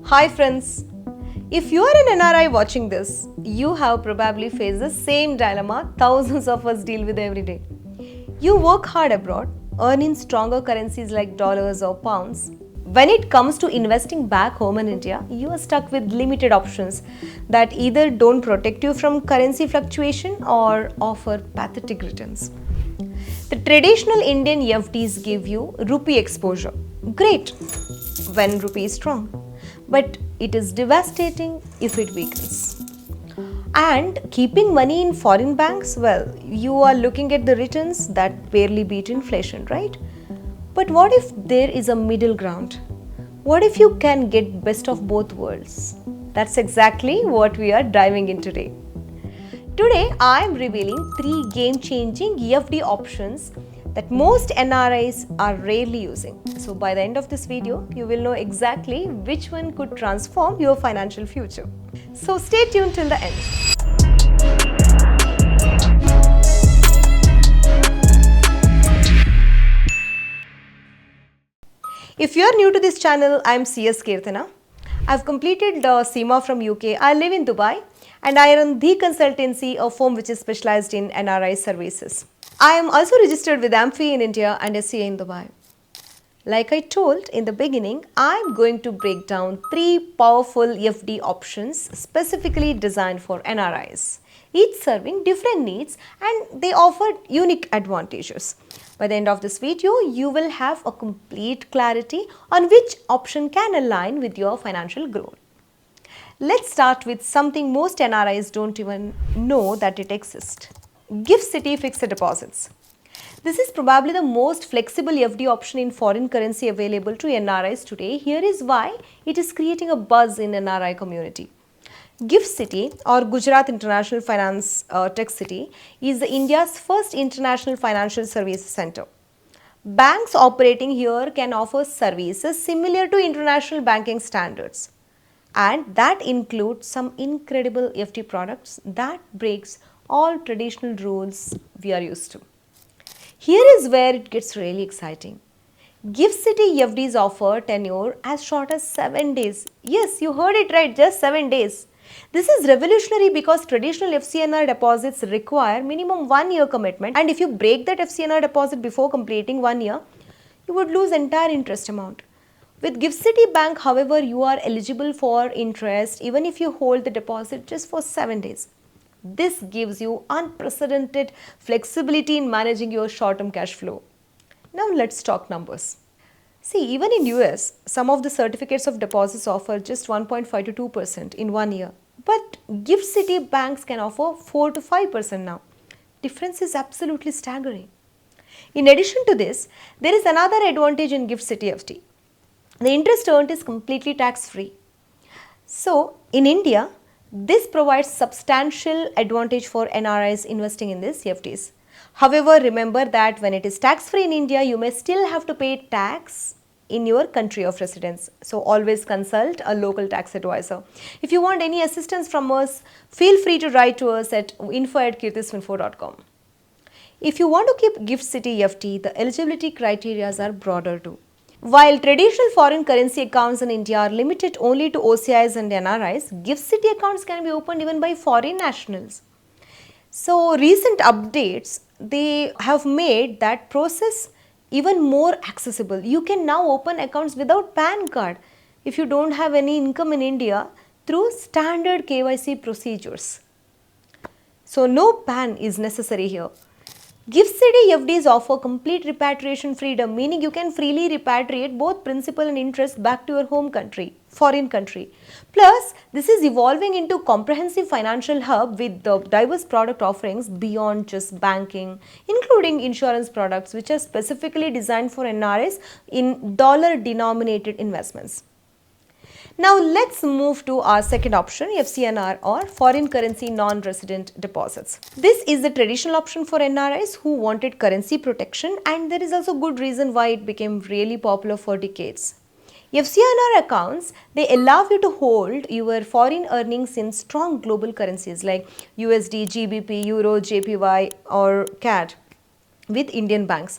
Hi friends, if you are an NRI watching this, you have probably faced the same dilemma thousands of us deal with every day. You work hard abroad, earn in stronger currencies like dollars or pounds. When it comes to investing back home in India, you are stuck with limited options that either don't protect you from currency fluctuation or offer pathetic returns. The traditional Indian FDs give you rupee exposure. Great when rupee is strong, but it is devastating if it weakens. And keeping money in foreign banks, well, you are looking at the returns that barely beat inflation, right? But what if there is a middle ground? What if you can get best of both worlds? That's exactly what we are diving in today. Today, I am revealing 3 game-changing EFD options that most NRIs are rarely using. So by the end of this video, you will know exactly which one could transform your financial future. So stay tuned till the end. If you are new to this channel, I am CS Keerthana. I have completed the SEMA from UK. I live in Dubai and I run the consultancy, a firm which is specialized in NRI services. I am also registered with AMFI in India and SCA in Dubai. Like I told in the beginning, I am going to break down 3 powerful FD options specifically designed for NRIs, each serving different needs and they offer unique advantages. By the end of this video, you will have a complete clarity on which option can align with your financial goal. Let's start with something most NRIs don't even know that it exists. GIFT City fixed deposits. This is probably the most flexible FD option in foreign currency available to NRIs today. Here is why it is creating a buzz in NRI community. GIFT City or Gujarat International Finance Tech City is India's first international financial services center. Banks operating here can offer services similar to international banking standards, and that includes some incredible FD products that breaks all traditional rules we are used to. Here is where it gets really exciting. GIFT City FDs offer tenure as short as 7 days. Yes, you heard it right, just 7 days. This is revolutionary because traditional FCNR deposits require minimum 1 year commitment, and if you break that FCNR deposit before completing 1 year, you would lose entire interest amount. With GIFT City Bank, however, you are eligible for interest even if you hold the deposit just for 7 days. This gives you unprecedented flexibility in managing your short-term cash flow. Now let's talk numbers. See, even in US, some of the certificates of deposits offer just 1.5 to 2% in 1 year. But GIFT City banks can offer 4 to 5% now. Difference is absolutely staggering. In addition to this, there is another advantage in GIFT City FD. The interest earned is completely tax-free. So, in India, this provides substantial advantage for NRIs investing in these FDs. However, remember that when it is tax-free in India, you may still have to pay tax in your country of residence. So, always consult a local tax advisor. If you want any assistance from us, feel free to write to us at info@keerthisfinfo.com. If you want to keep GIFT City FD, the eligibility criteria are broader too. While traditional foreign currency accounts in India are limited only to OCIs and NRIs, GIFT City accounts can be opened even by foreign nationals. So recent updates, they have made that process even more accessible. You can now open accounts without PAN card if you don't have any income in India through standard KYC procedures. So no PAN is necessary here. GIFT City FDs offer complete repatriation freedom, meaning you can freely repatriate both principal and interest back to your home country, foreign country. Plus, this is evolving into comprehensive financial hub with the diverse product offerings beyond just banking, including insurance products which are specifically designed for NRIs in dollar-denominated investments. Now let's move to our second option, FCNR or foreign currency non-resident deposits. This is the traditional option for NRIs who wanted currency protection, and there is also good reason why it became really popular for decades. FCNR accounts, they allow you to hold your foreign earnings in strong global currencies like USD, GBP, Euro, JPY or CAD with Indian banks.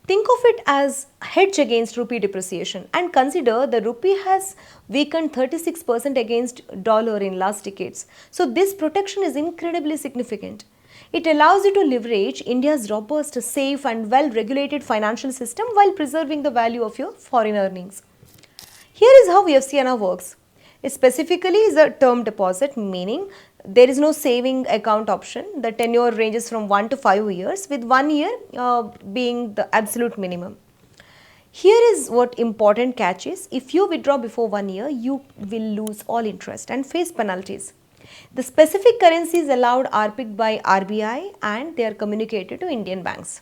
Think of it as hedge against rupee depreciation and consider the rupee has weakened 36% against dollar in last decades. So this protection is incredibly significant. It allows you to leverage India's robust, safe and well-regulated financial system while preserving the value of your foreign earnings. Here is how FCNR works. It specifically is a term deposit, meaning there is no saving account option. The tenure ranges from 1 to 5 years, with 1 year being the absolute minimum. Here is what important catch is: if you withdraw before 1 year, you will lose all interest and face penalties. The specific currencies allowed are picked by RBI and they are communicated to Indian banks.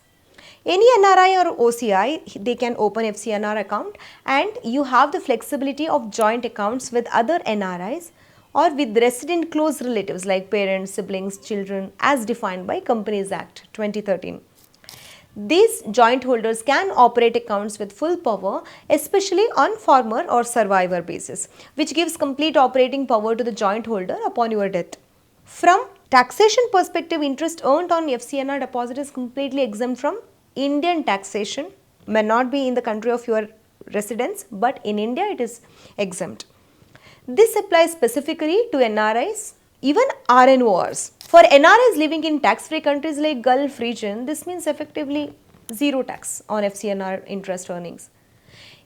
Any NRI or OCI, they can open FCNR account, and you have the flexibility of joint accounts with other NRIs or with resident close relatives like parents, siblings, children as defined by Companies Act 2013. These joint holders can operate accounts with full power, especially on former or survivor basis, which gives complete operating power to the joint holder upon your death. From taxation perspective, interest earned on FCNR deposit is completely exempt from Indian taxation. May not be in the country of your residence, but in India it is exempt. This applies specifically to NRIs, even RNORs. For NRIs living in tax-free countries like Gulf region, this means effectively zero tax on FCNR interest earnings.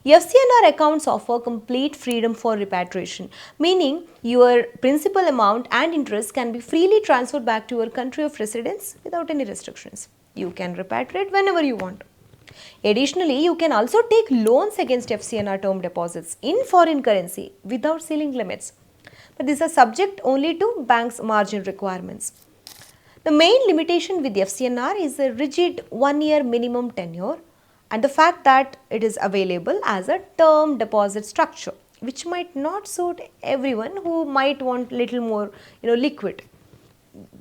FCNR accounts offer complete freedom for repatriation, meaning your principal amount and interest can be freely transferred back to your country of residence without any restrictions. You can repatriate whenever you want. Additionally, you can also take loans against FCNR term deposits in foreign currency without ceiling limits. But these are subject only to banks' margin requirements. The main limitation with FCNR is a rigid 1 year minimum tenure and the fact that it is available as a term deposit structure, which might not suit everyone who might want little more liquid.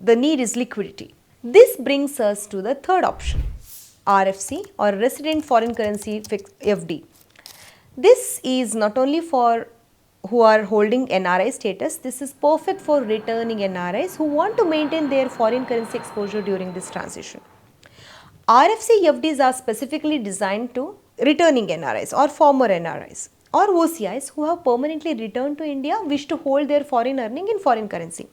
The need is liquidity. This brings us to the third option, RFC or Resident Foreign Currency Fixed FD. This is not only for who are holding NRI status, this is perfect for returning NRIs who want to maintain their foreign currency exposure during this transition. RFC FDs are specifically designed to returning NRIs or former NRIs or OCIs who have permanently returned to India, wish to hold their foreign earning in foreign currency.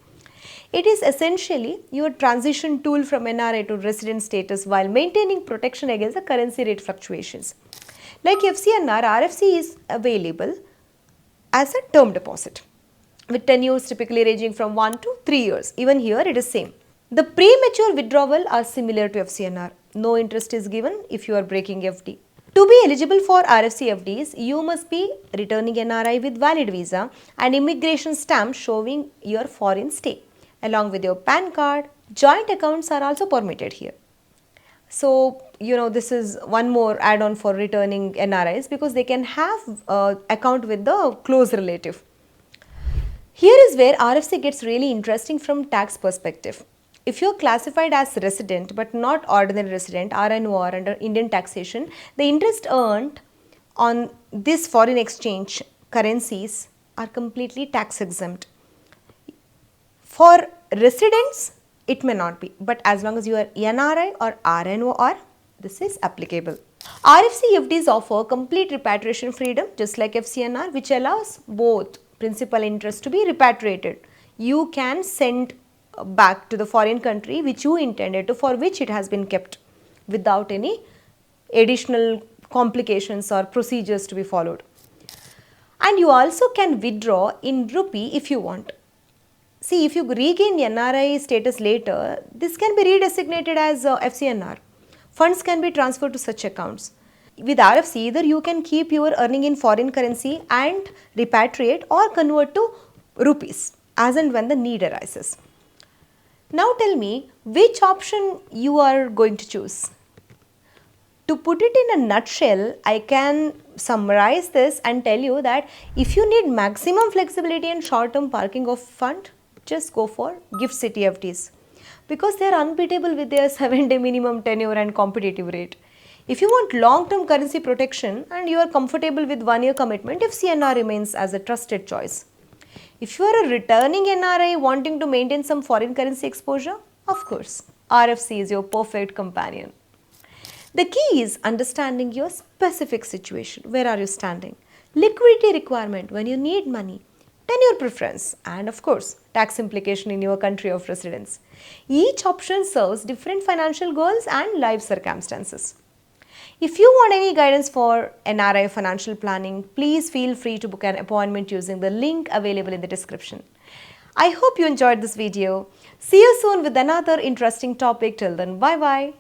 It is essentially your transition tool from NRI to resident status while maintaining protection against the currency rate fluctuations. Like FCNR, RFC is available as a term deposit with tenures typically ranging from 1 to 3 years. Even here it is same. The premature withdrawal are similar to FCNR. No interest is given if you are breaking FD. To be eligible for RFC FDs, you must be returning NRI with valid visa and immigration stamp showing your foreign stay. Along with your PAN card, joint accounts are also permitted here. So, this is one more add-on for returning NRIs because they can have account with the close relative. Here is where RFC gets really interesting from tax perspective. If you are classified as resident but not ordinary resident (RNOR) under Indian taxation, the interest earned on this foreign exchange currencies are completely tax exempt. For residents, it may not be, but as long as you are NRI or RNOR, this is applicable. RFC FDs offer complete repatriation freedom just like FCNR, which allows both principal interest to be repatriated. You can send back to the foreign country which you intended to, for which it has been kept, without any additional complications or procedures to be followed. And you also can withdraw in rupee if you want. See, if you regain NRI status later, this can be redesignated as FCNR. Funds can be transferred to such accounts. With RFC, either you can keep your earning in foreign currency and repatriate or convert to rupees as and when the need arises. Now tell me which option you are going to choose. To put it in a nutshell, I can summarize this and tell you that if you need maximum flexibility and short-term parking of fund, just go for GIFT City FDs because they are unbeatable with their 7-day minimum tenure and competitive rate. If you want long-term currency protection and you are comfortable with 1 year commitment, FCNR remains as a trusted choice. If you are a returning NRI wanting to maintain some foreign currency exposure, of course, RFC is your perfect companion. The key is understanding your specific situation. Where are you standing? Liquidity requirement when you need money, tenure preference, and of course, tax implication in your country of residence. Each option serves different financial goals and life circumstances. If you want any guidance for NRI financial planning, please feel free to book an appointment using the link available in the description. I hope you enjoyed this video. See you soon with another interesting topic. Till then, bye bye.